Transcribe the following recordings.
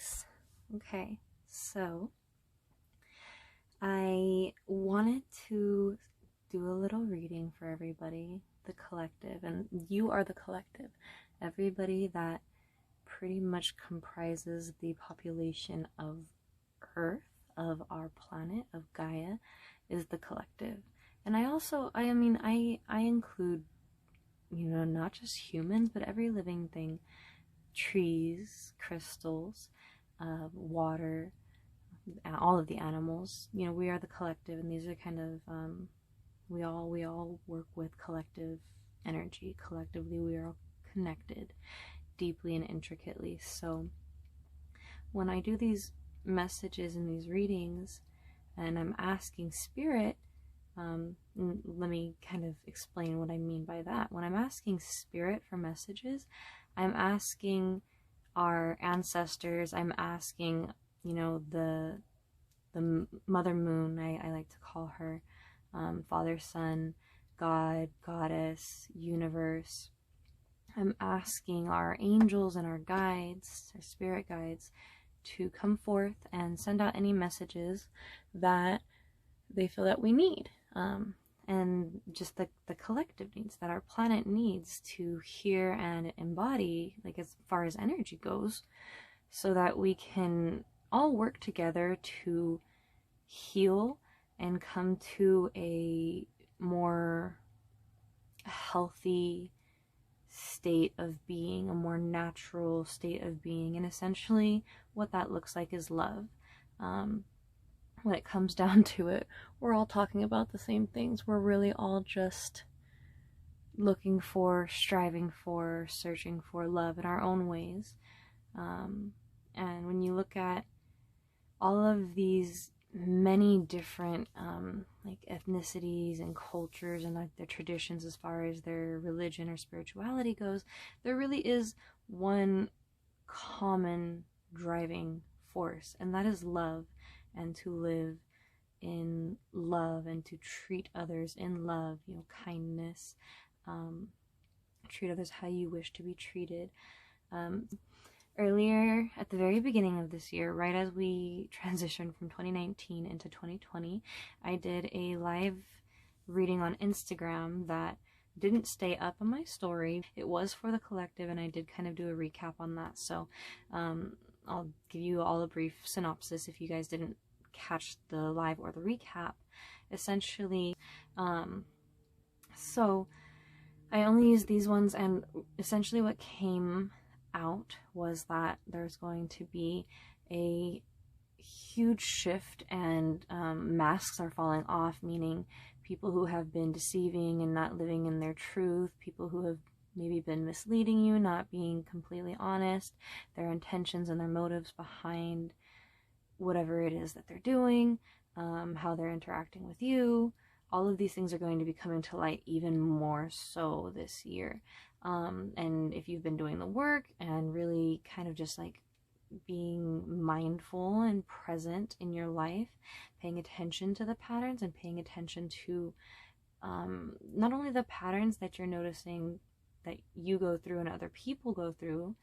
ladies. Okay, so I wanted to do a little reading for everybody, the collective, and you are the collective. Everybody that pretty much comprises the population of Earth, of our planet, of Gaia, is the collective. And I also, I include, not just humans, but every living thing, trees, crystals, water, all of the animals. We are the collective, and these are kind of, we all work with collective energy. Collectively, we are all connected deeply and intricately. So when I do these messages and these readings, and I'm asking spirit, let me kind of explain what I mean by that. When I'm asking spirit for messages, I'm asking our ancestors, I'm asking, the Mother Moon, I like to call her, Father, Son, God, Goddess, Universe. I'm asking our angels and our guides, our spirit guides, to come forth and send out any messages that they feel that we need. And just the collective needs, that our planet needs to hear and embody, like as far as energy goes, so that we can all work together to heal and come to a more healthy state of being, a more natural state of being. And essentially what that looks like is love. When it comes down to it, we're all talking about the same things. We're really all just looking for, striving for, searching for love in our own ways. And when you look at all of these many different like ethnicities and cultures and like their traditions as far as their religion or spirituality goes, there really is one common driving force, and that is love, and to live in love and to treat others in love, kindness, treat others how you wish to be treated. Earlier, at the very beginning of this year, right as we transitioned from 2019 into 2020, I did a live reading on Instagram that didn't stay up on my story. It was for the collective, and I did kind of do a recap on that. So I'll give you all a brief synopsis if you guys didn't catch the live or the recap. Essentially, so I only used these ones, and essentially what came out was that there's going to be a huge shift, and masks are falling off, meaning people who have been deceiving and not living in their truth, people who have maybe been misleading you, not being completely honest, their intentions and their motives behind whatever it is that they're doing, how they're interacting with you. All of these things are going to be coming to light even more so this year. And if you've been doing the work and really kind of just like being mindful and present in your life, paying attention to the patterns and paying attention to not only the patterns that you're noticing that you go through and other people go through,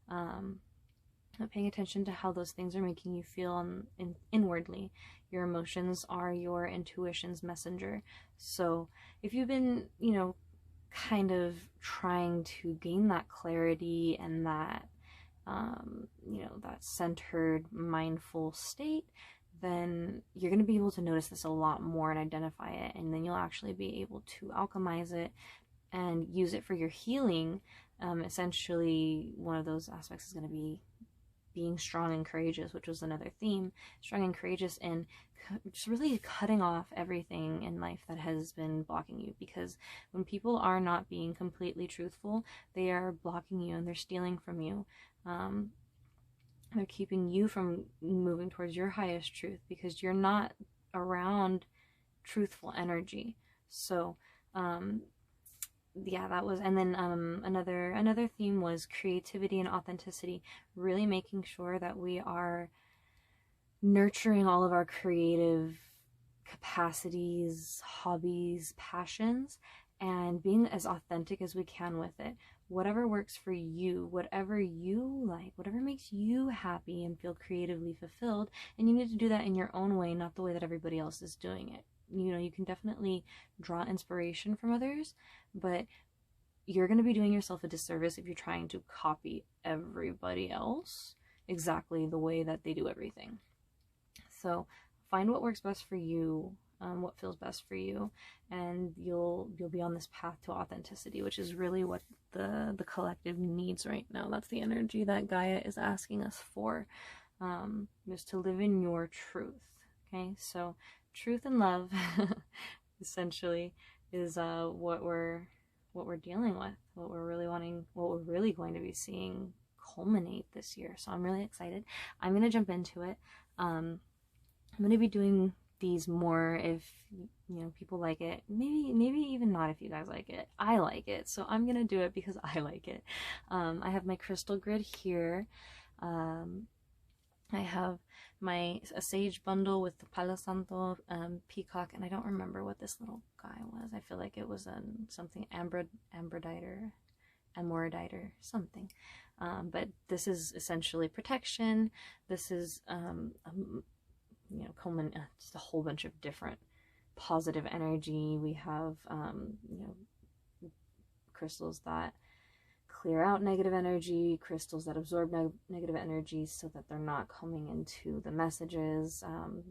but paying attention to how those things are making you feel inwardly. Your emotions are your intuition's messenger. So if you've been, kind of trying to gain that clarity and that, that centered, mindful state, then you're going to be able to notice this a lot more and identify it. And then you'll actually be able to alchemize it and use it for your healing. Essentially, one of those aspects is going to be being strong and courageous, which was another theme. Strong and courageous, and just really cutting off everything in life that has been blocking you. Because when people are not being completely truthful, they are blocking you and they're stealing from you. They're keeping you from moving towards your highest truth because you're not around truthful energy. So yeah, that was, and then another theme was creativity and authenticity, really making sure that we are nurturing all of our creative capacities, hobbies, passions, and being as authentic as we can with it. whatever works for you, whatever you like, whatever makes you happy and feel creatively fulfilled. And you need to do that in your own way, not the way that everybody else is doing it. You know, you can definitely draw inspiration from others, but you're going to be doing yourself a disservice if you're trying to copy everybody else exactly the way that they do everything. So find what works best for you, what feels best for you, and you'll be on this path to authenticity, which is really what the collective needs right now. That's the energy that Gaia is asking us for, is to live in your truth. Okay, so truth and love essentially is what we're dealing with, what we're really wanting, what we're really going to be seeing culminate this year. So I'm really excited. I'm going to jump into it. I'm going to be doing these more if, you know, people like it. Maybe even not if you guys like it. I like it, so I'm going to do it because I like it. I have my crystal grid here. I have a sage bundle with the Palo Santo peacock, and I don't remember what this little guy was. I feel like it was something ambroditer, something. But this is essentially protection. This is you know, just a whole bunch of different positive energy. We have you know, crystals that clear out negative energy, crystals that absorb negative energy so that they're not coming into the messages,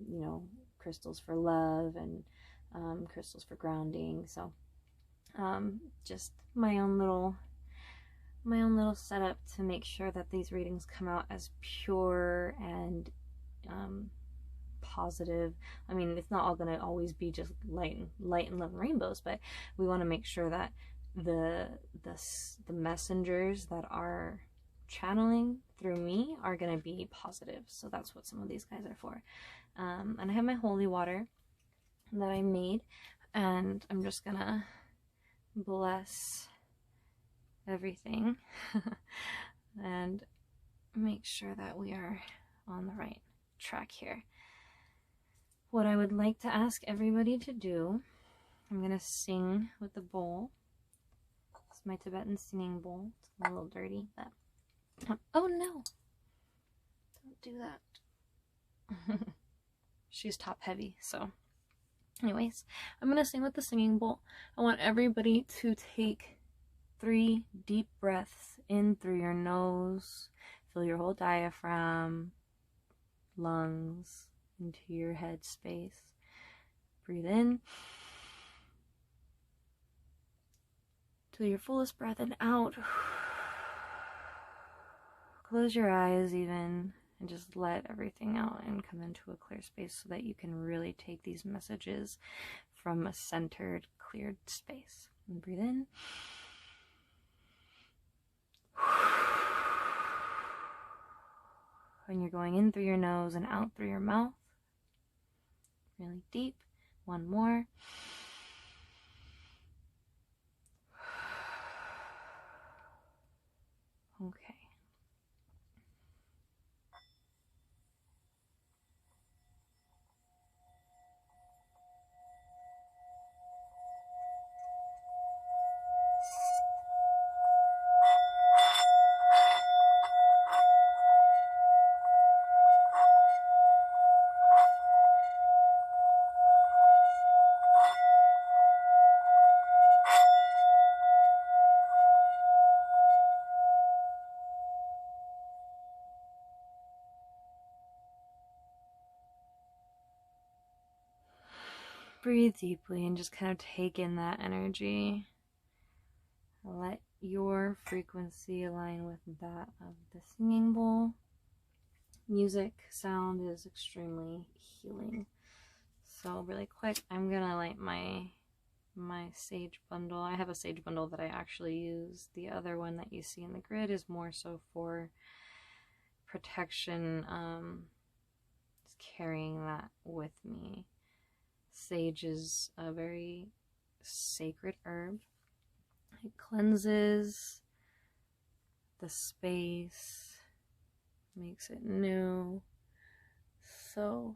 you know, crystals for love, and crystals for grounding. So just my own little setup to make sure that these readings come out as pure and positive. I mean, it's not all going to always be just light and love and rainbows, but we want to make sure that the messengers that are channeling through me are going to be positive. So that's what some of these guys are for. And I have my holy water that I made, and I'm just gonna bless everything and make sure that we are on the right track here. What I would like to ask everybody to do, I'm gonna sing with the bowl. It's my Tibetan singing bowl. It's a little dirty, but oh no, don't do that. She's top heavy, so anyways, I'm gonna sing with the singing bowl. I want everybody to take 3 deep breaths in through your nose. Fill your whole diaphragm, lungs, into your head space. Breathe in to your fullest breath and out. Close your eyes even and just let everything out and come into a clear space so that you can really take these messages from a centered, cleared space. And breathe in. When you're going in through your nose and out through your mouth. Really deep. One more. Okay. Breathe deeply and just kind of take in that energy. Let your frequency align with that of the singing bowl. Music, sound is extremely healing. So really quick, I'm gonna light my sage bundle. I have a sage bundle that I actually use. The other one that you see in the grid is more so for protection. Just carrying that with me. Sage is a very sacred herb. It cleanses the space, makes it new. So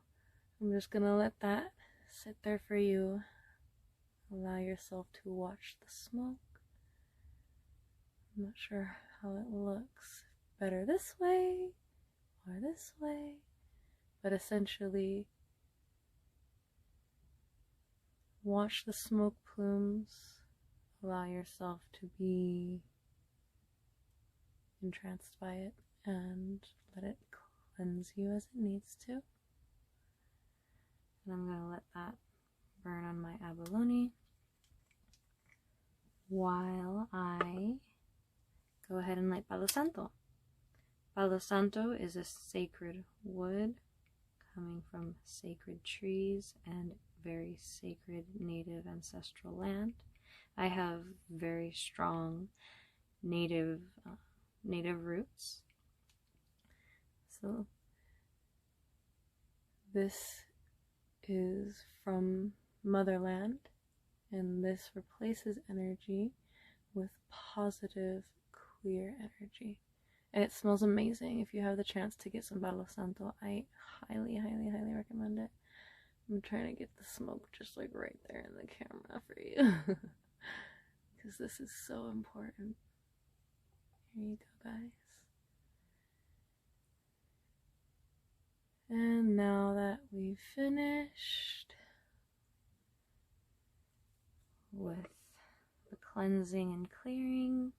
I'm just gonna let that sit there for you. Allow yourself to watch the smoke. I'm not sure how it looks. Better this way or this way. But essentially, watch the smoke plumes. Allow yourself to be entranced by it and let it cleanse you as it needs to. And I'm going to let that burn on my abalone while I go ahead and light Palo Santo. Palo Santo is a sacred wood coming from sacred trees and very sacred native ancestral land. I have very strong native roots. So this is from motherland, and this replaces energy with positive, clear energy. And it smells amazing. If you have the chance to get some Palo Santo, I highly, highly, highly recommend it. I'm trying to get the smoke just like right there in the camera for you. Because this is so important. Here you go, guys. And now that we've finished with the cleansing and clearing,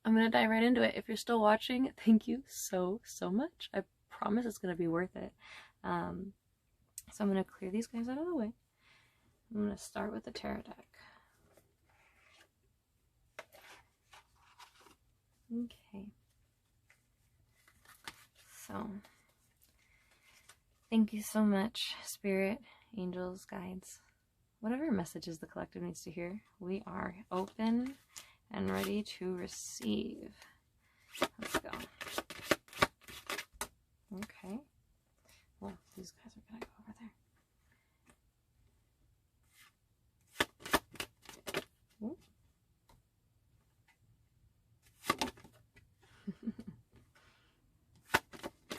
I'm going to dive right into it. If you're still watching, thank you so much. I promise it's going to be worth it. So I'm going to clear these guys out of the way. I'm going to start with the tarot deck. Okay. So, thank you so much, Spirit, Angels, Guides, whatever messages the collective needs to hear. We are open and ready to receive. Let's go. Okay. Well, these guys are gonna go over there. Ooh.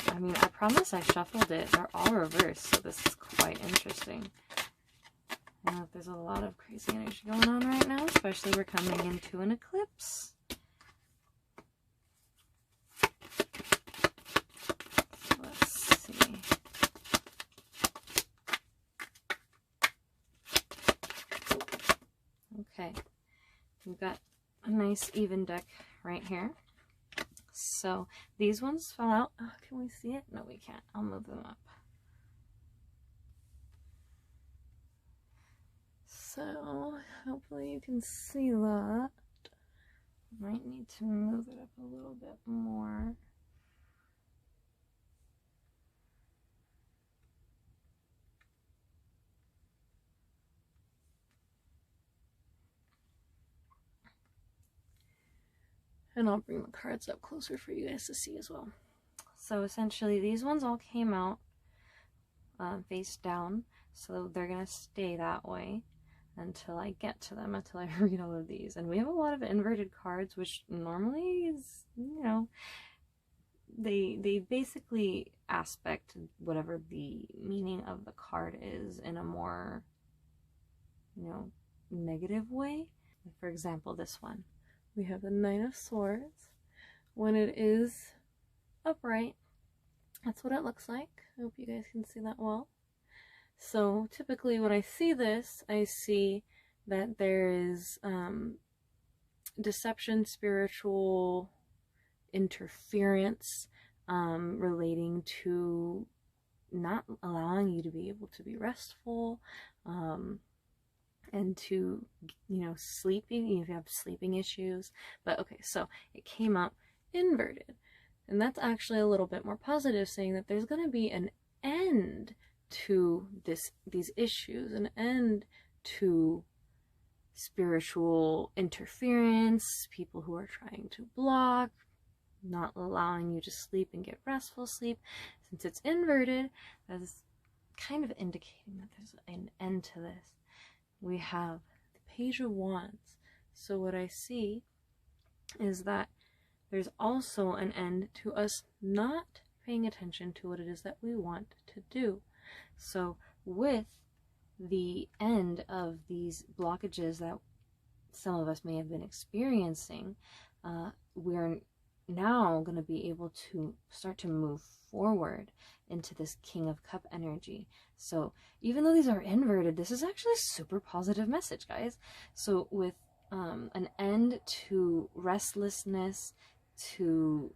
I mean, I promise I shuffled it. They're all reversed, so this is quite interesting. I know there's a lot of crazy energy going on right now, especially we're coming into an eclipse. So let's see. Okay, we've got a nice even deck right here. So these ones fell out. Oh, can we see it? No, we can't. I'll move them up. So hopefully you can see that. Might need to move it up a little bit more. And I'll bring the cards up closer for you guys to see as well. So essentially these ones all came out face down, so they're gonna stay that way until I get to them, until I read all of these. And we have a lot of inverted cards, which normally is, you know, they basically aspect whatever the meaning of the card is in a more, you know, negative way. For example, this one. We have the Nine of Swords. When it is upright, that's what it looks like. I hope you guys can see that well. So typically when I see this, I see that there is deception, spiritual interference relating to not allowing you to be able to be restful, and to, you know, sleeping, if you have sleeping issues. But okay, so it came up inverted, and that's actually a little bit more positive, saying that there's going to be an end to these issues, an end to spiritual interference, people who are trying to block, not allowing you to sleep and get restful sleep. Since it's inverted, that's kind of indicating that there's an end to this. We have the Page of Wands. So what I see is that there's also an end to us not paying attention to what it is that we want to do. So with the end of these blockages that some of us may have been experiencing, we're now going to be able to start to move forward into this King of Cup energy. So even though these are inverted, this is actually a super positive message, guys. So with an end to restlessness, to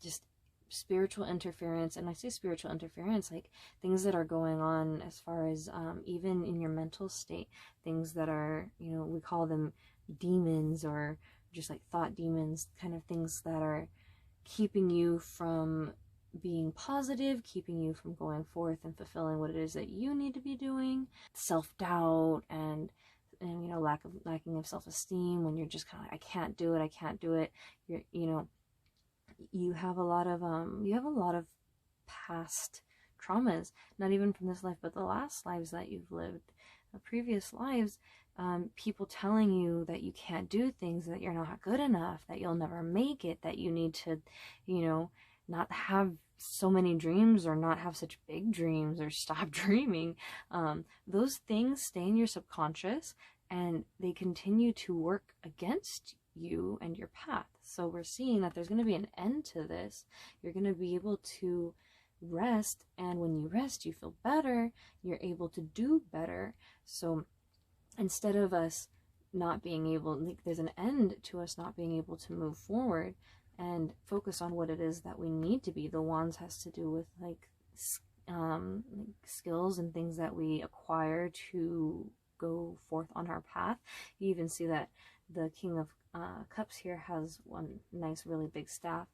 just spiritual interference, and I say spiritual interference, like things that are going on as far as even in your mental state, things that are, you know, we call them demons, or just like thought demons, kind of things that are keeping you from being positive, keeping you from going forth and fulfilling what it is that you need to be doing. Self-doubt and you know, lacking of self-esteem, when you're just kind of like, I can't do it. You're, you know, you have a lot of past traumas, not even from this life, but the last lives that you've lived, previous lives, people telling you that you can't do things, that you're not good enough, that you'll never make it, that you need to, you know, not have so many dreams, or not have such big dreams, or stop dreaming. Those things stay in your subconscious, and they continue to work against you and your path. So we're seeing that there's going to be an end to this. You're going to be able to rest, and when you rest, you feel better, you're able to do better. So instead of us not being able, like, there's an end to us not being able to move forward and focus on what it is that we need to be. The wands has to do with like skills and things that we acquire to go forth on our path. You even see that the King of Cups here has one nice really big staff,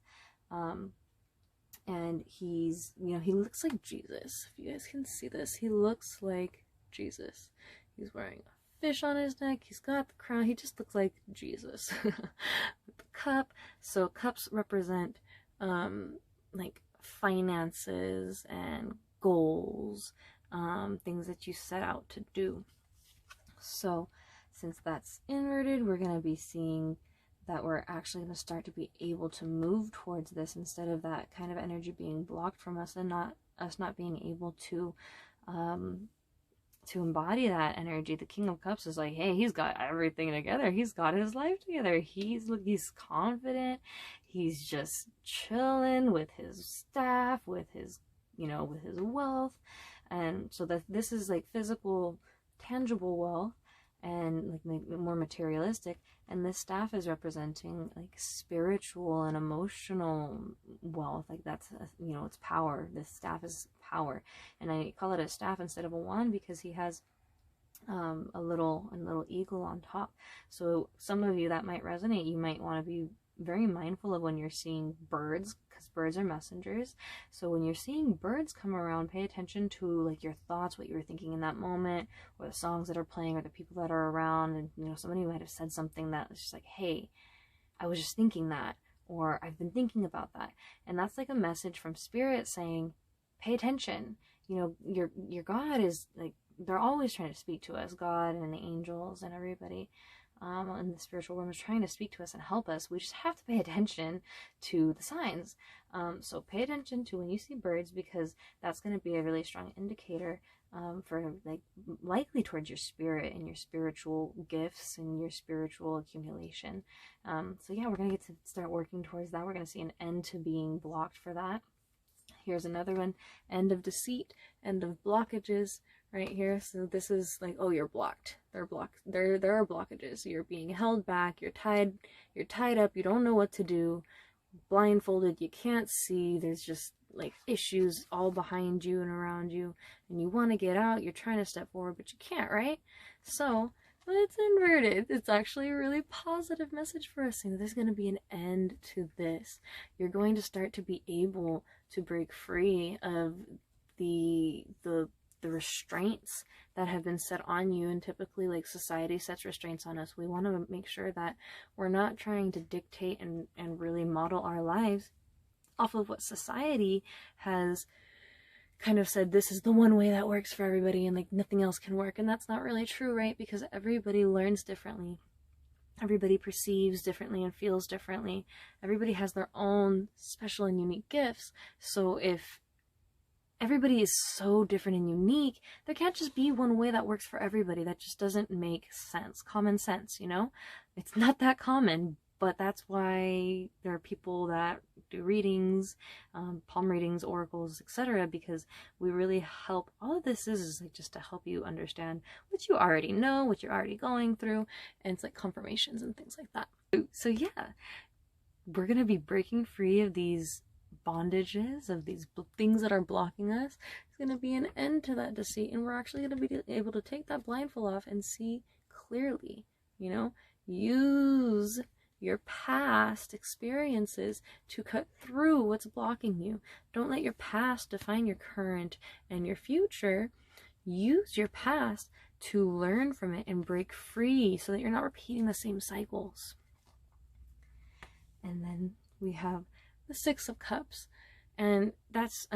and he's, you know, he looks like Jesus. If you guys can see this, he looks like Jesus. He's wearing a fish on his neck, he's got the crown, he just looks like Jesus. With the cup, so cups represent like finances and goals, things that you set out to do. So since that's inverted, we're going to be seeing that we're actually going to start to be able to move towards this, instead of that kind of energy being blocked from us, and not being able to embody that energy. The King of Cups is like, hey, he's got everything together. He's got his life together. He's confident. He's just chilling with his staff, with his, you know, with his wealth. And so that this is like physical, tangible wealth, and like more materialistic. And this staff is representing like spiritual and emotional wealth. Like that's, you know, it's power. This staff is power, and I call it a staff instead of a wand because he has a little eagle on top. So some of you that might resonate. You might want to be very mindful of when you're seeing birds, because birds are messengers. So when you're seeing birds come around, pay attention to like your thoughts, what you were thinking in that moment, or the songs that are playing, or the people that are around. And you know, somebody might have said something that was just like, hey, I was just thinking that, or I've been thinking about that. And that's like a message from spirit saying, pay attention. You know, your God is like, they're always trying to speak to us. God and the angels and everybody in the spiritual realm is trying to speak to us and help us. We just have to pay attention to the signs. So pay attention to when you see birds, because that's going to be a really strong indicator for like likely towards your spirit and your spiritual gifts and your spiritual accumulation. So yeah, we're going to get to start working towards that. We're going to see an end to being blocked for that. Here's another one, end of deceit, end of blockages, right here. So this is like, oh, you're blocked. They're blocked. There are blockages. You're being held back. You're tied up. You don't know what to do. Blindfolded. You can't see. There's just like issues all behind you and around you, and you want to get out. You're trying to step forward, but you can't, right? So but it's inverted. It's actually a really positive message for us, saying there's going to be an end to this. You're going to start to be able to break free of the restraints that have been set on you. And typically, like, society sets restraints on us. We want to make sure that we're not trying to dictate and really model our lives off of what society has kind of said, this is the one way that works for everybody, and like nothing else can work. And that's not really true, right? Because everybody learns differently, everybody perceives differently and feels differently, everybody has their own special and unique gifts. So if everybody is so different and unique. There can't just be one way that works for everybody. That just doesn't make sense. Common sense, you know? It's not that common, but that's why there are people that do readings, palm readings, oracles, etc., because we really help. All of this is like just to help you understand what you already know, what you're already going through, and it's like confirmations and things like that. So yeah, we're going to be breaking free of these bondages, of these things that are blocking us. It's going to be an end to that deceit, and we're actually going to be able to take that blindfold off and see clearly, you know? Use your past experiences to cut through what's blocking you. Don't let your past define your current and your future. Use your past to learn from it and break free so that you're not repeating the same cycles. And then we have the Six of Cups, and that's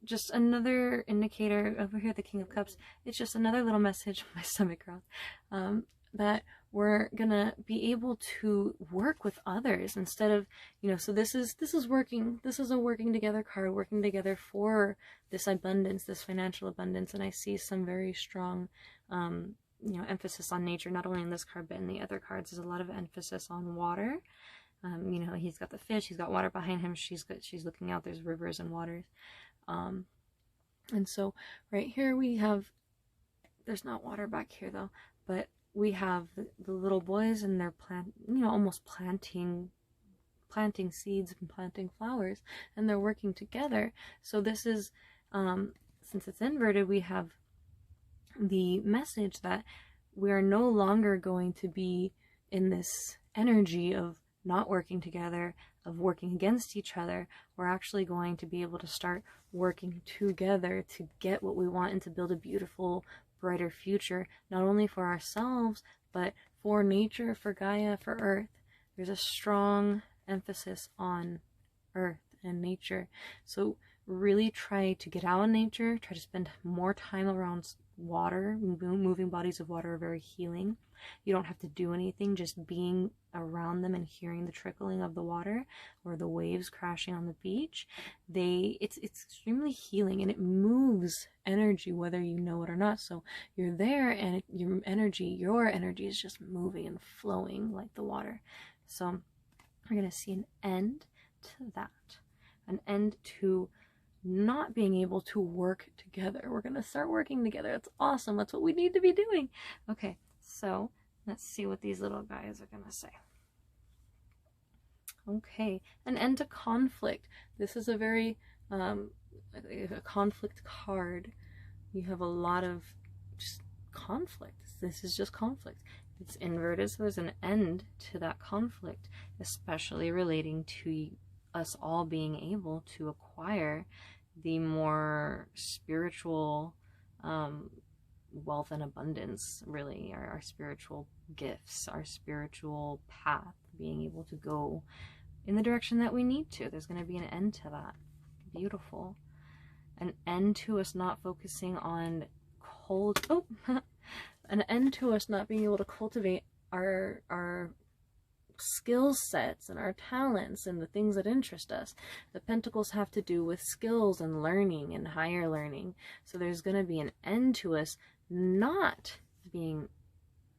just another indicator. Over here, the King of Cups, it's just another little message. My stomach growled. That we're gonna be able to work with others instead of, you know, so this is working. This is a working together card, working together for this abundance, this financial abundance. And I see some very strong, you know, emphasis on nature, not only in this card, but in the other cards. There's a lot of emphasis on water. You know, he's got the fish, he's got water behind him, she's looking out, there's rivers and waters. And so right here we have, there's not water back here though, but we have the little boys, and they're almost planting seeds and planting flowers, and they're working together. So this is, since it's inverted, we have the message that we are no longer going to be in this energy of not working together, of working against each other. We're actually going to be able to start working together to get what we want and to build a beautiful, brighter future, not only for ourselves, but for nature, for Gaia, for Earth. There's a strong emphasis on Earth and nature. So really try to get out in nature, try to spend more time around water. Moving bodies of water are very healing. You don't have to do anything, just being around them and hearing the trickling of the water or the waves crashing on the beach. It's extremely healing, and it moves energy whether you know it or not. So you're there, and your energy is just moving and flowing like the water. So we're going to see an end to that, an end to not being able to work together. We're going to start working together. That's awesome. That's what we need to be doing. Okay, so let's see what these little guys are going to say. Okay, an end to conflict. This is a very a conflict card. You have a lot of just conflict. This is just conflict. It's inverted, so there's an end to that conflict, especially relating to us all being able to acquire the more spiritual wealth and abundance, really, our spiritual gifts, our spiritual path, being able to go in the direction that we need to. There's going to be an end to that. Beautiful. An end to us not focusing on an end to us not being able to cultivate our skill sets and our talents and the things that interest us. The pentacles have to do with skills and learning and higher learning. So there's going to be an end to us not being,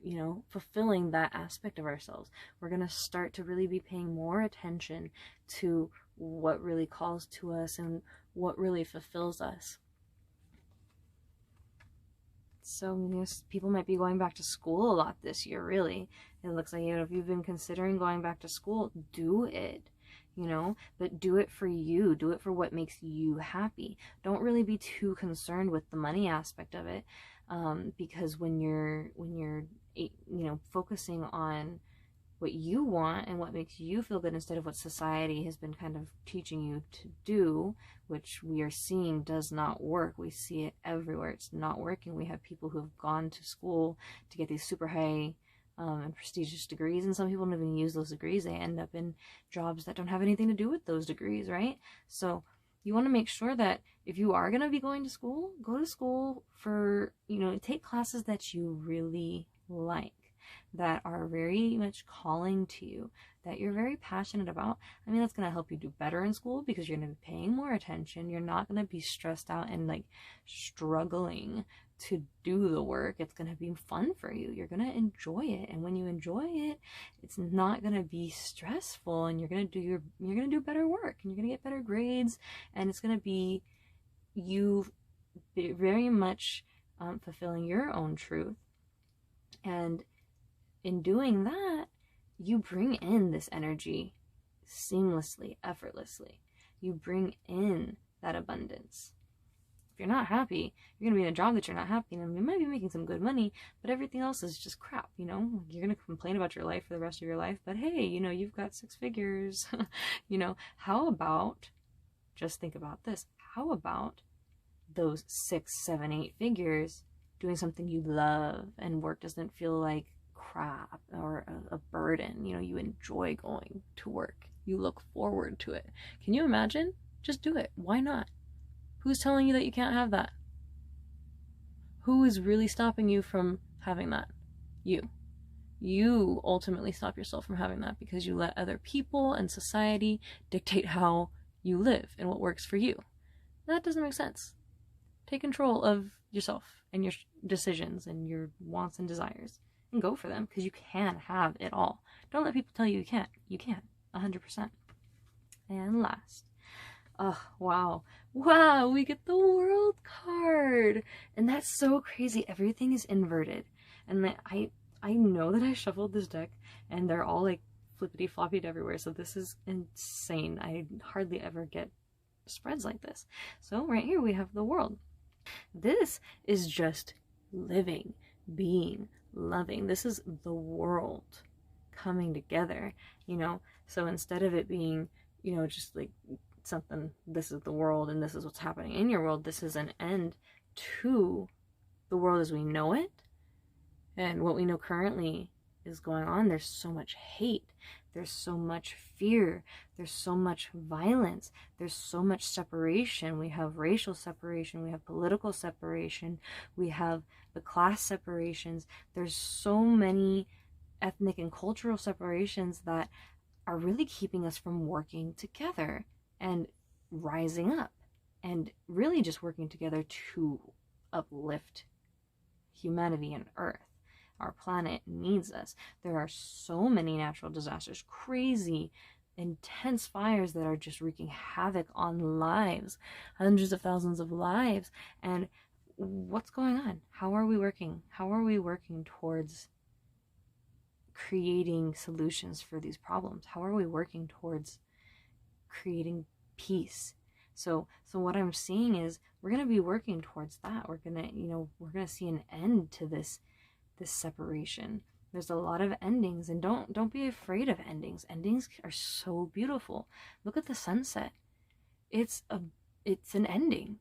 you know, fulfilling that aspect of ourselves. We're going to start to really be paying more attention to what really calls to us and what really fulfills us. So, you know, people might be going back to school a lot this year, really. It looks like, you know, if you've been considering going back to school, do it, you know, but do it for you. Do it for what makes you happy. Don't really be too concerned with the money aspect of it, because when you're, you know, focusing on what you want and what makes you feel good instead of what society has been kind of teaching you to do, which we are seeing does not work. We see it everywhere. It's not working. We have people who have gone to school to get these super high and prestigious degrees, and some people don't even use those degrees. They end up in jobs that don't have anything to do with those degrees, right? So you want to make sure that if you are going to be going to school, go to school for, you know, take classes that you really like. that are very much calling to you, that you're very passionate about. I mean, that's going to help you do better in school because you're going to be paying more attention. You're not going to be stressed out and like struggling to do the work. It's going to be fun for you. You're going to enjoy it. And when you enjoy it, it's not going to be stressful, and you're going to do better work, and you're going to get better grades, and it's going to be you very much fulfilling your own truth. And in doing that, you bring in this energy seamlessly, effortlessly. You bring in that abundance. If you're not happy, you're going to be in a job that you're not happy in, and you might be making some good money, but everything else is just crap, you know? You're going to complain about your life for the rest of your life, but hey, you know, you've got 6 figures. You know, how about, just think about this, how about those 6, 7, 8 figures doing something you love, and work doesn't feel like crap or a burden? You know, you enjoy going to work. You look forward to it. Can you imagine? Just do it. Why not? Who's telling you that you can't have that? Who is really stopping you from having that? You. You ultimately stop yourself from having that because you let other people and society dictate how you live and what works for you. That doesn't make sense. Take control of yourself and your decisions and your wants and desires, and go for them, because you can have it all. Don't let people tell you you can't. You can, 100%. And last, oh, wow, we get the world card, and that's so crazy. Everything is inverted, and I know that I shuffled this deck, and they're all like flippity floppied everywhere, so this is insane. I hardly ever get spreads like this. So right here we have the world. This is just living, being, loving. This is the world coming together, you know? So instead of it being, you know, just like something, this is the world and this is what's happening in your world, this is an end to the world as we know it. And what we know currently is going on. There's so much hate. There's so much fear. There's so much violence. There's so much separation. We have racial separation. We have political separation. We have the class separations. There's so many ethnic and cultural separations that are really keeping us from working together and rising up and really just working together to uplift humanity and Earth. Our planet needs us. There are so many natural disasters, crazy, intense fires that are just wreaking havoc on lives, hundreds of thousands of lives. And what's going on? How are we working? How are we working towards creating solutions for these problems? How are we working towards creating peace? So what I'm seeing is we're going to be working towards that. We're going to see an end to this separation. There's a lot of endings, and don't be afraid of endings. Endings are so beautiful. Look at the sunset. It's an ending,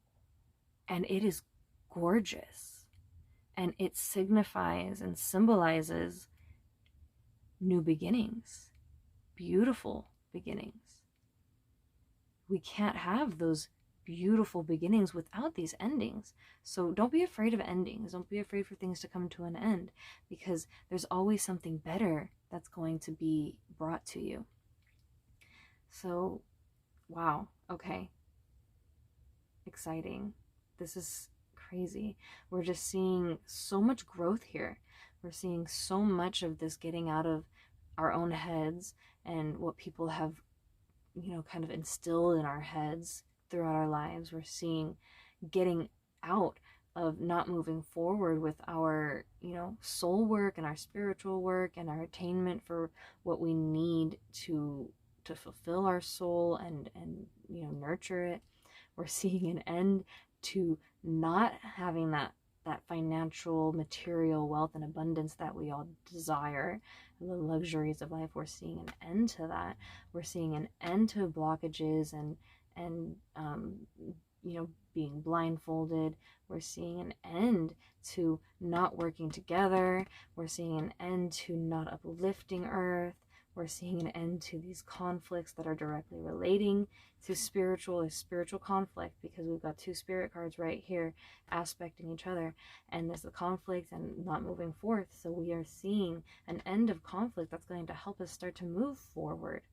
and it is gorgeous, and it signifies and symbolizes new beginnings, beautiful beginnings. We can't have those beautiful beginnings without these endings. So don't be afraid of endings. Don't be afraid for things to come to an end, because there's always something better that's going to be brought to you. So, wow, okay. Exciting. This is crazy. We're just seeing so much growth here. We're seeing so much of this getting out of our own heads and what people have, kind of instilled in our heads throughout our lives. We're seeing getting out of not moving forward with our, soul work and our spiritual work and our attainment for what we need to fulfill our soul and nurture it. We're seeing an end to not having that financial, material wealth and abundance that we all desire, the luxuries of life. We're seeing an end to that. We're seeing an end to blockages and being blindfolded. We're seeing an end to not working together. We're seeing an end to not uplifting Earth. We're seeing an end to these conflicts that are directly relating to spiritual conflict, because we've got two spirit cards right here aspecting each other, and there's the conflict and not moving forth. So we are seeing an end of conflict that's going to help us start to move forward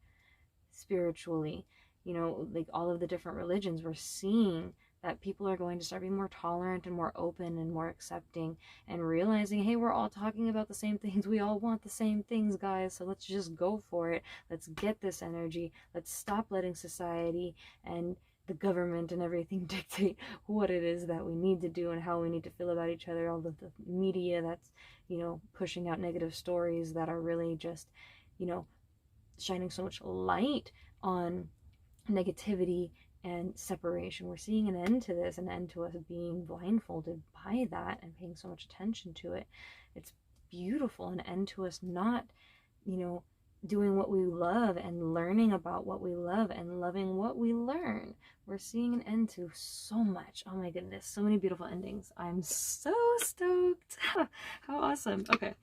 spiritually. You know, like all of the different religions, we're seeing that people are going to start being more tolerant and more open and more accepting, and realizing, hey, we're all talking about the same things. We all want the same things, guys. So let's just go for it. Let's get this energy. Let's stop letting society and the government and everything dictate what it is that we need to do and how we need to feel about each other. All of the media that's, you know, pushing out negative stories that are really just, you know, shining so much light on negativity and separation. We're seeing an end to this, an end to us being blindfolded by that and paying so much attention to it. It's beautiful. An end to us not, you know, doing what we love and learning about what we love and loving what we learn. We're seeing an end to so much. Oh my goodness, so many beautiful endings. I'm so stoked. How awesome. Okay,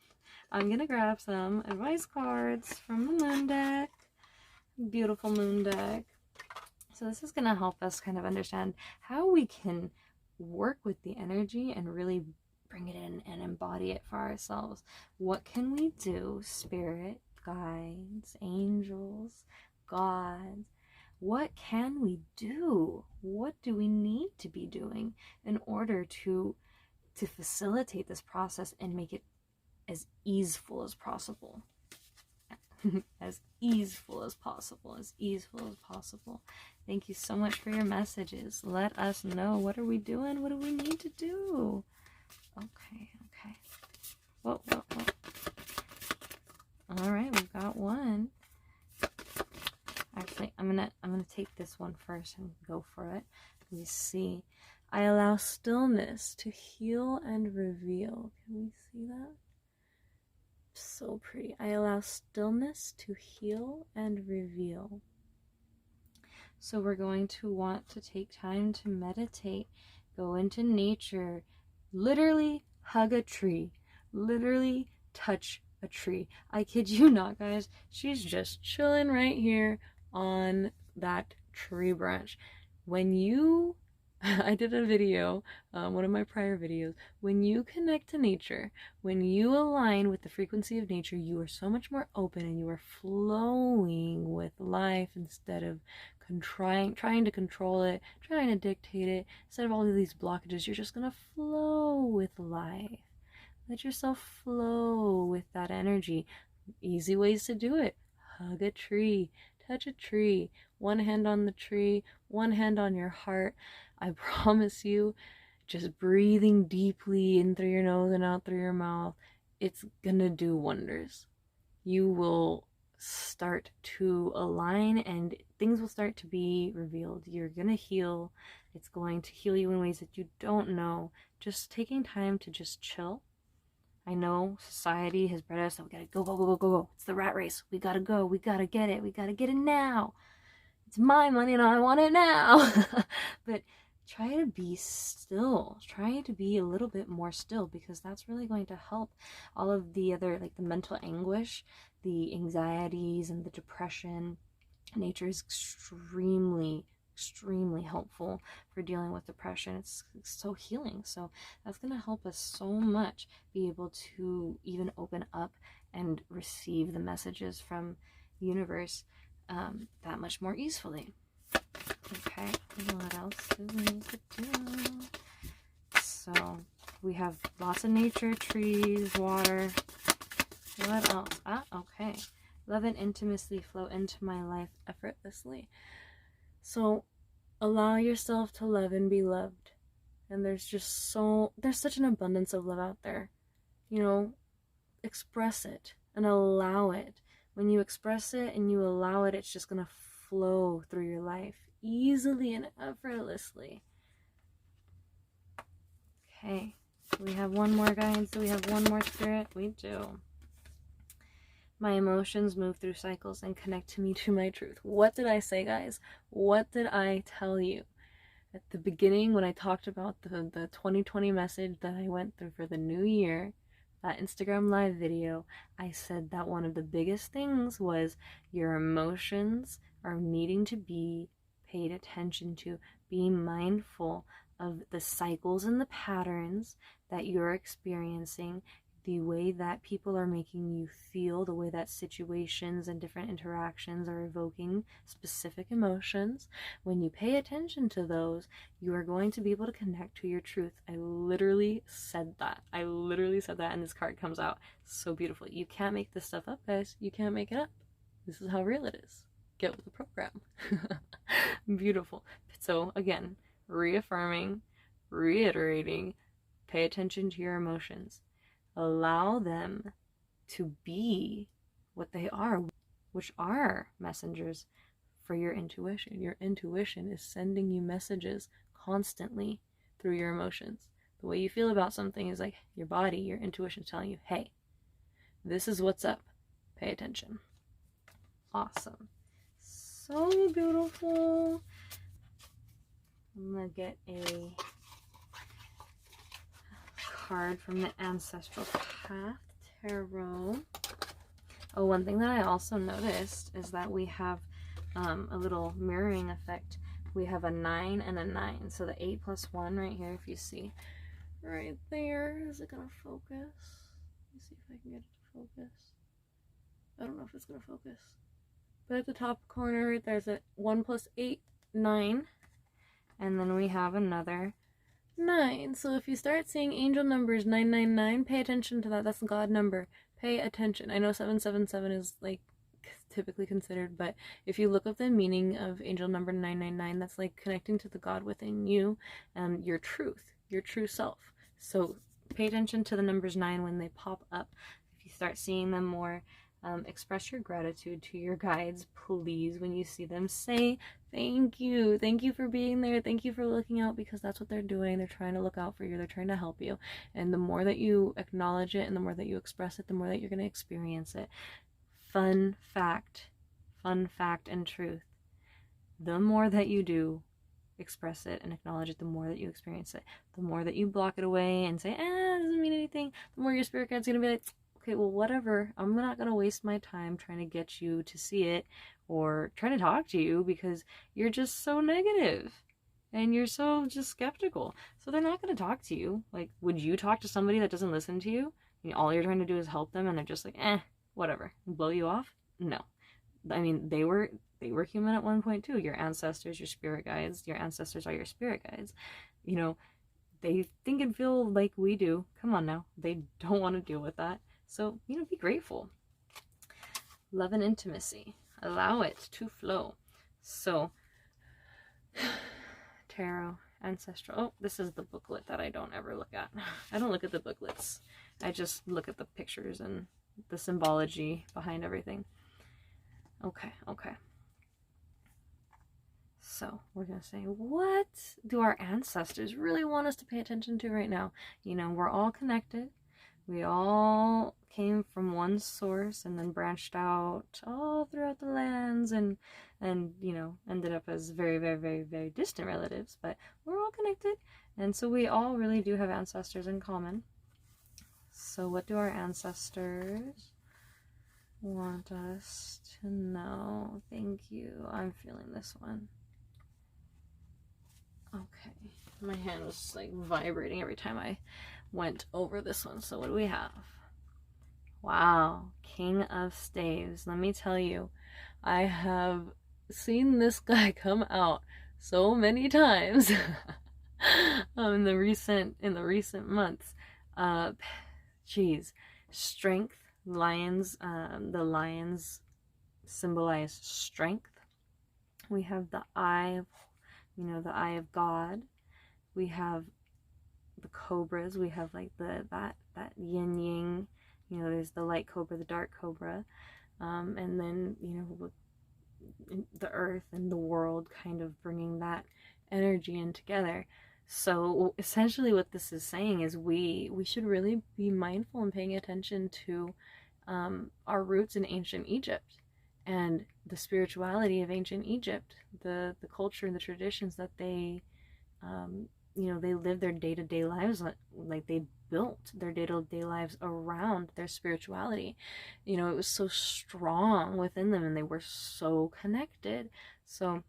I'm gonna grab some advice cards from the moon deck. Beautiful moon deck. So this is going to help us kind of understand how we can work with the energy and really bring it in and embody it for ourselves. What can we do, spirit, guides, angels, gods? What can we do? What do we need to be doing in order to facilitate this process and make it as easeful as possible? As easeful as possible, as easeful as possible. Thank you so much for your messages. Let us know, what are we doing? What do we need to do? Okay. Whoa. All right, we've got one. Actually, I'm gonna take this one first and go for it. Let me see. I allow stillness to heal and reveal. Can we see that? So pretty. I allow stillness to heal and reveal. So we're going to want to take time to meditate, go into nature, literally hug a tree, literally touch a tree. I kid you not, guys. She's just chilling right here on that tree branch. When you I did a video, one of my prior videos, when you connect to nature, when you align with the frequency of nature, you are so much more open and you are flowing with life instead of trying to control it, trying to dictate it. Instead of all of these blockages, you're just going to flow with life. Let yourself flow with that energy. Easy ways to do it. Hug a tree, touch a tree, one hand on the tree, one hand on your heart. I promise you, just breathing deeply in through your nose and out through your mouth, it's gonna do wonders. You will start to align and things will start to be revealed. You're gonna heal. It's going to heal you in ways that you don't know. Just taking time to just chill. I know society has bred us that we gotta go. It's the rat race. We gotta go. We gotta get it. We gotta get it now. It's my money and I want it now. But try to be still. Try to be a little bit more still, because that's really going to help all of the other, like the mental anguish, the anxieties and the depression. Nature is extremely helpful for dealing with depression. It's so healing. So that's going to help us so much be able to even open up and receive the messages from the universe that much more easily. Okay, what else do we need to do? So we have lots of nature, trees, water. What else? Okay. Love and intimacy flow into my life effortlessly. So allow yourself to love and be loved. And there's such an abundance of love out there. You know, express it and allow it. When you express it and you allow it, it's just going to flow through your life easily and effortlessly. Okay, do we have one more, guys? Do we have one more, spirit? We do. My emotions move through cycles and connect to me to my truth. What did I say, guys? What did I tell you? At the beginning, when I talked about the 2020 message that I went through for the new year, that Instagram live video, I said that one of the biggest things was your emotions are needing to be paid attention to. Be mindful of the cycles and the patterns that you're experiencing, the way that people are making you feel, the way that situations and different interactions are evoking specific emotions. When you pay attention to those, you are going to be able to connect to your truth. I literally said that. And this card comes out so beautifully. You can't make this stuff up, guys. You can't make it up. This is how real it is. Get with the program. Beautiful. So again, reaffirming, reiterating, pay attention to your emotions. Allow them to be what they are, which are messengers for your intuition. Your intuition is sending you messages constantly through your emotions. The way you feel about something is like your body, your intuition is telling you, hey, this is what's up. Pay attention. Awesome. So beautiful. I'm going to get a card from the Ancestral Path Tarot. Oh, one thing that I also noticed is that we have a little mirroring effect. We have a 9 and a 9. So the 8 plus 1 right here, if you see right there. Is it going to focus? Let me see if I can get it to focus. I don't know if it's going to focus. But at the top corner, there's a 1 plus 8, 9. And then we have another 9. So if you start seeing angel numbers 999, pay attention to that. That's the God number. Pay attention. I know 777 is like typically considered, but if you look up the meaning of angel number 999, that's like connecting to the God within you and your truth, your true self. So pay attention to the numbers 9 when they pop up. If you start seeing them more, express your gratitude to your guides, please. When you see them, say thank you. Thank you for being there. Thank you for looking out, because that's what they're doing. They're trying to look out for you. They're trying to help you. And the more that you acknowledge it and the more that you express it, the more that you're going to experience it. Fun fact and truth. The more that you do express it and acknowledge it, the more that you experience it. The more that you block it away and say, it doesn't mean anything, the more your spirit guide's going to be like, okay, well, whatever. I'm not going to waste my time trying to get you to see it or trying to talk to you because you're just so negative and you're so just skeptical. So they're not going to talk to you. Like, would you talk to somebody that doesn't listen to you? I mean, all you're trying to do is help them and they're just like, whatever. Blow you off? No. I mean, they were human at one point too. Your ancestors, your spirit guides, your ancestors are your spirit guides. You know, they think and feel like we do. Come on now. They don't want to deal with that. So, you know, be grateful. Love and intimacy. Allow it to flow. So, tarot, ancestral. Oh, this is the booklet that I don't ever look at. I don't look at the booklets. I just look at the pictures and the symbology behind everything. Okay. So, we're going to say, what do our ancestors really want us to pay attention to right now? You know, we're all connected. We all came from one source and then branched out all throughout the lands and you know, ended up as very, very, very, very distant relatives, but we're all connected. And so we all really do have ancestors in common. So what do our ancestors want us to know? Thank you. I'm feeling this one. Okay. My hand was like vibrating every time I went over this one. So what do we have? Wow, King of Staves. Let me tell you, I have seen this guy come out so many times in the recent months. Strength. Lions. The lions symbolize strength. We have the eye of, the eye of God. We have the cobras. We have like that yin yang. There's the light cobra, the dark cobra, and then the earth and the world, kind of bringing that energy in together. So essentially what this is saying is we should really be mindful and paying attention to our roots in ancient Egypt and the spirituality of ancient Egypt, the culture and the traditions that they they live their day-to-day lives like. They built their day-to-day lives around their spirituality. You know, it was so strong within them, and they were so connected. So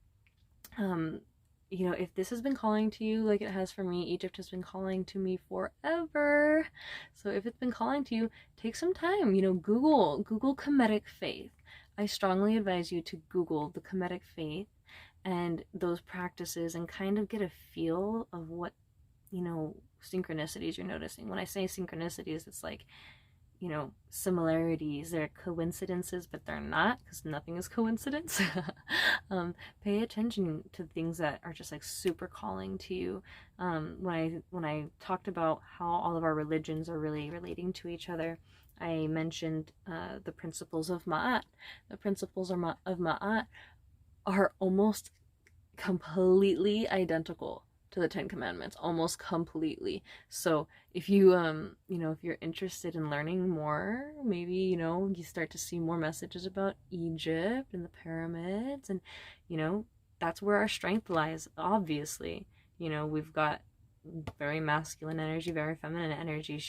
you know, if this has been calling to you like it has for me, Egypt has been calling to me forever. So if it's been calling to you, take some time, you know, Google Kemetic faith. I strongly advise you to Google the Kemetic faith and those practices and kind of get a feel of what, you know, synchronicities you're noticing. When I say synchronicities, it's like, you know, similarities. They're coincidences, but they're not, because nothing is coincidence. Pay attention to things that are just like super calling to you. When I talked about how all of our religions are really relating to each other, I mentioned the principles of Ma'at. The principles of Ma'at are almost completely identical to the Ten Commandments, almost completely. So if you you know, if you're interested in learning more, maybe, you know, you start to see more messages about Egypt and the pyramids, and, you know, that's where our strength lies. Obviously, you know, we've got very masculine energy, very feminine energy.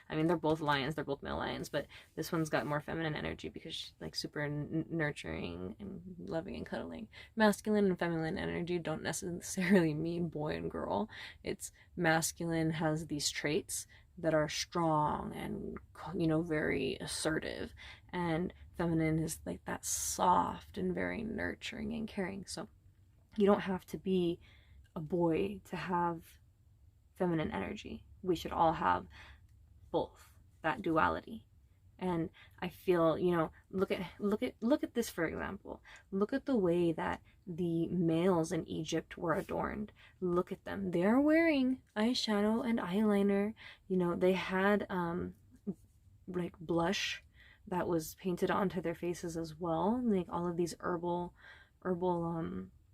I mean, they're both lions, they're both male lions, but this one's got more feminine energy because she's like super nurturing and loving and cuddling. Masculine and feminine energy don't necessarily mean boy and girl. It's masculine has these traits that are strong and, you know, very assertive, and feminine is like that soft and very nurturing and caring. So you don't have to be a boy to have feminine energy. We should all have that duality. And I feel, you know, look at this, for example. Look at the way that the males in Egypt were adorned. Look at them. They're wearing eyeshadow and eyeliner. You know, they had like blush that was painted onto their faces as well. Like all of these herbal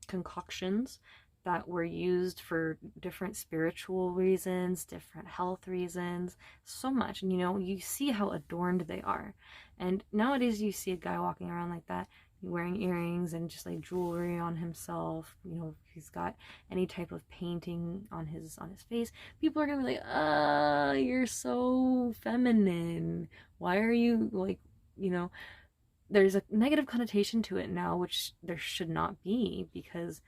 concoctions that were used for different spiritual reasons, different health reasons, so much. And, you know, you see how adorned they are. And nowadays you see a guy walking around like that, wearing earrings and just like jewelry on himself. You know, if he's got any type of painting on his face, people are gonna be like, you're so feminine. Why are you, like, you know, there's a negative connotation to it now, which there should not be, because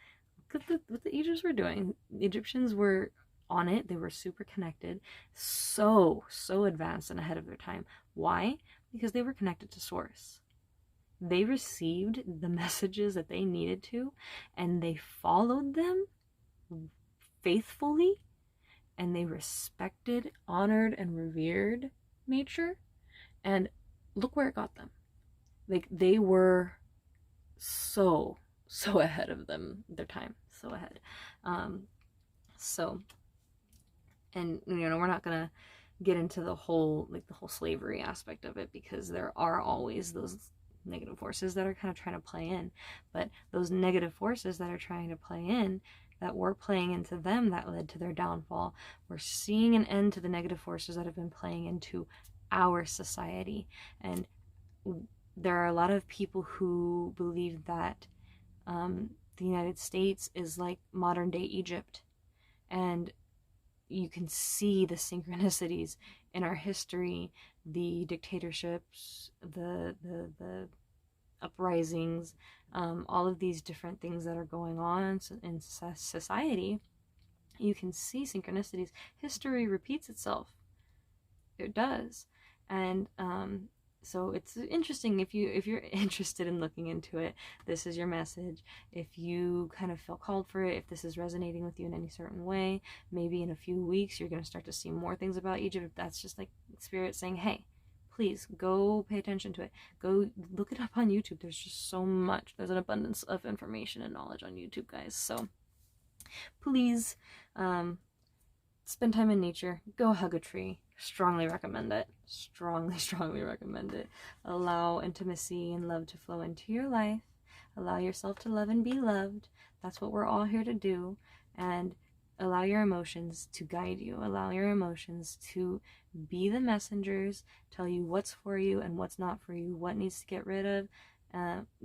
what the Egyptians were doing. The Egyptians were on it. They were super connected, so advanced and ahead of their time. Why? Because they were connected to source. They received the messages that they needed to, and they followed them faithfully, and they respected, honored, and revered nature. And look where it got them. Like, they were so ahead of their time, so ahead. And you know, we're not gonna get into the whole slavery aspect of it, because there are always those negative forces that are kind of trying to play in. But those negative forces that are trying to play in, that were playing into them, that led to their downfall, we're seeing an end to the negative forces that have been playing into our society. And there are a lot of people who believe that the United States is like modern day Egypt, and you can see the synchronicities in our history, the dictatorships, the uprisings, all of these different things that are going on in society. You can see synchronicities. History repeats itself. It does. And so it's interesting. If you're interested in looking into it, this is your message. If you kind of feel called for it, if this is resonating with you in any certain way, maybe in a few weeks you're going to start to see more things about Egypt. That's just like Spirit saying, hey, please go pay attention to it. Go look it up on YouTube. There's just so much. There's an abundance of information and knowledge on YouTube, guys. So please spend time in nature. Go hug a tree. Strongly recommend it. Strongly recommend it. Allow intimacy and love to flow into your life. Allow yourself to love and be loved. That's what we're all here to do. And allow your emotions to guide you. Allow your emotions to be the messengers, tell you what's for you and what's not for you, what needs to get rid of,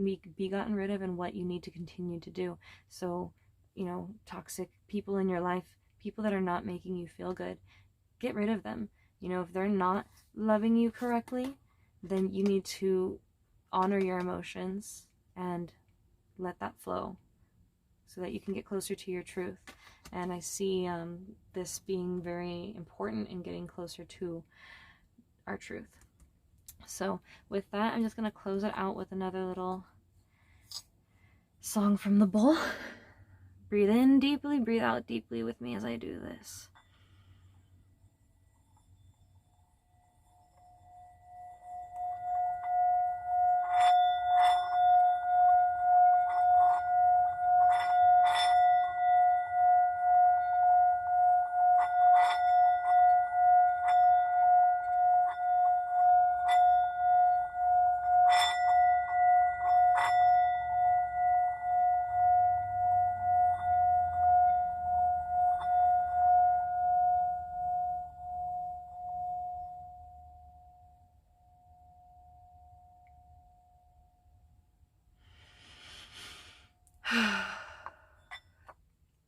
be gotten rid of, and what you need to continue to do. So, you know, toxic people in your life, people that are not making you feel good, get rid of them. You know, if they're not loving you correctly, then you need to honor your emotions and let that flow so that you can get closer to your truth. And I see this being very important in getting closer to our truth. So with that, I'm just going to close it out with another little song from the bowl. Breathe in deeply, breathe out deeply with me as I do this.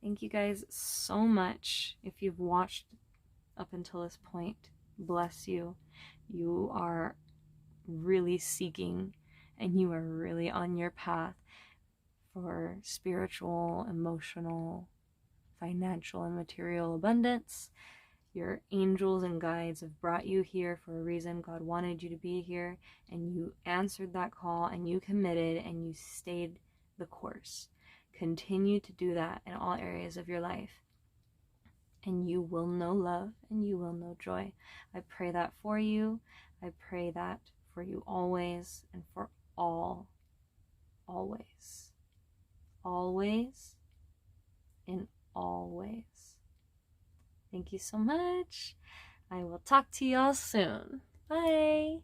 Thank you guys so much. If you've watched up until this point, bless you. You are really seeking and you are really on your path for spiritual, emotional, financial, and material abundance. Your angels and guides have brought you here for a reason. God wanted you to be here, and you answered that call, and you committed, and you stayed the course. Continue to do that in all areas of your life, and you will know love, and you will know joy. I pray that for you. I pray that for you always, and for all, always, always, in all ways. Thank you so much. I will talk to y'all soon. Bye.